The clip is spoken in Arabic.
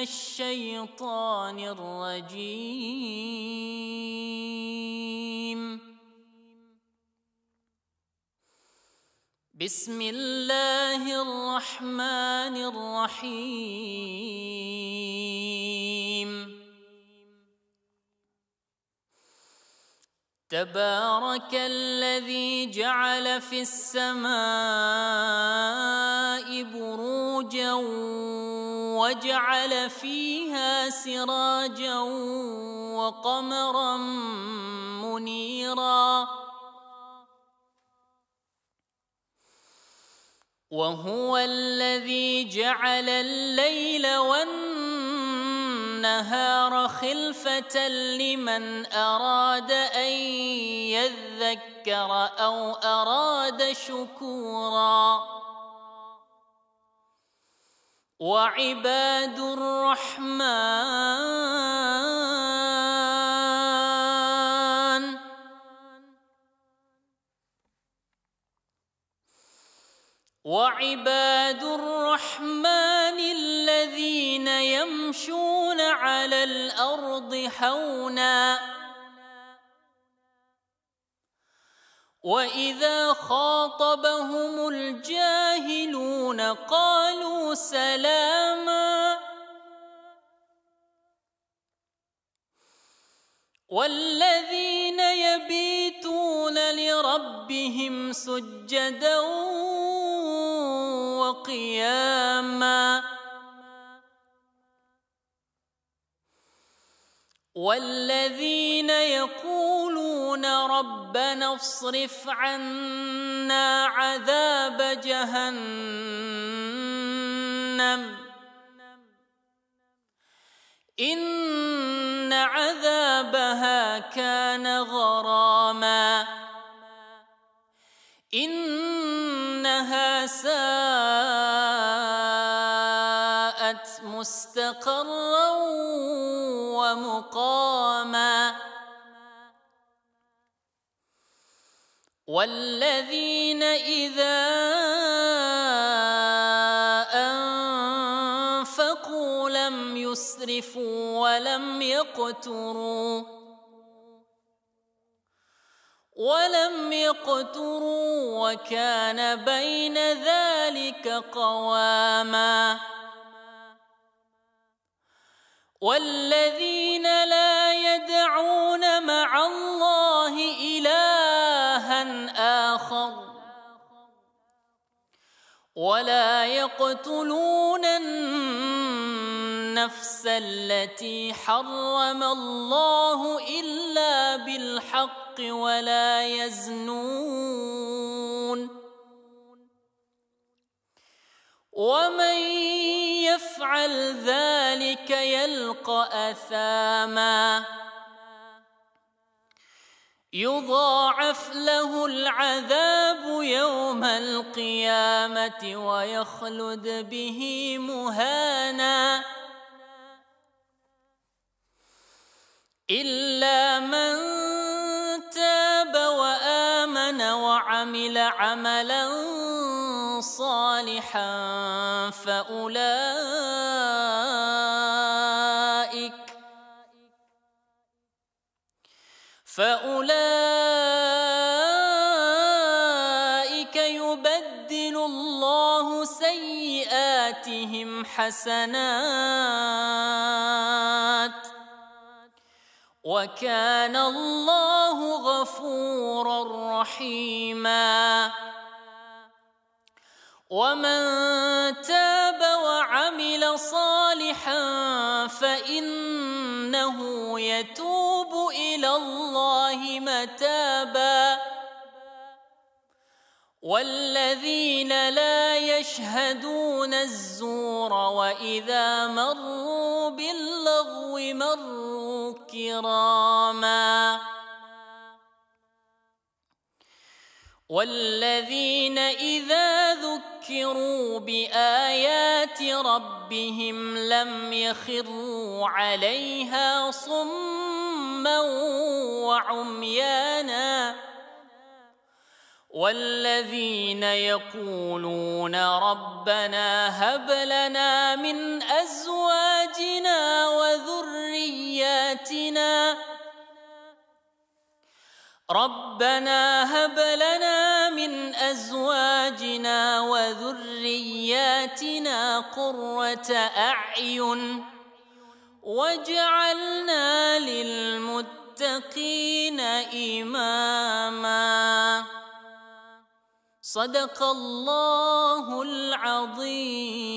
الشيطان الرجيم. بسم الله الرحمن الرحيم. تبارك الذي جعل في السماء بروجا وجعل فيها سراجا وقمرا منيرا وهو الذي جعل الليل والنهار خلفة لمن أراد أن يذكر أو أراد شكورا. وعباد الرحمن الذين يمشون على الأرض هونا وإذا خاطبهم الجاهلون قالوا سلاما. والذين يبيتون لربهم سجدا وقياما والذين يقولون ربنا اصرف عنا عذاب جهنم إن عذابها كان غراما إنها ساءت مستقرا ومقاما. والذين إذا أنفقوا لم يسرفوا ولم يقتروا وكان بين ذلك قواما. والذين لا يدعون مع الله إلها آخر ولا يقتلون النفس التي حرم الله إلا بالحق ولا يزنون ومن يفعل ذلك يلقى أثاما يضاعف له العذاب يوم القيامة ويخلد به مهانا إلا من تاب وآمن وعمل عملا صالحا فأولئك يبدل الله سيئاتهم حسنات وكان الله غفورا رحيما. ومن تاب وعمل صالحا فإنه يتوب إلى الله متابا. والذين لا يشهدون الزور وإذا مروا باللغو مروا كراما. والذين إذا ذكروا بآيات ربهم لم يخروا عليها صما وعميانا. والذين يقولون ربنا هب لنا من أزواجنا ذرياتنا ربنا هب لنا من أزواجنا وذرياتنا قرة أعين واجعلنا للمتقين إماما. صدق الله العظيم.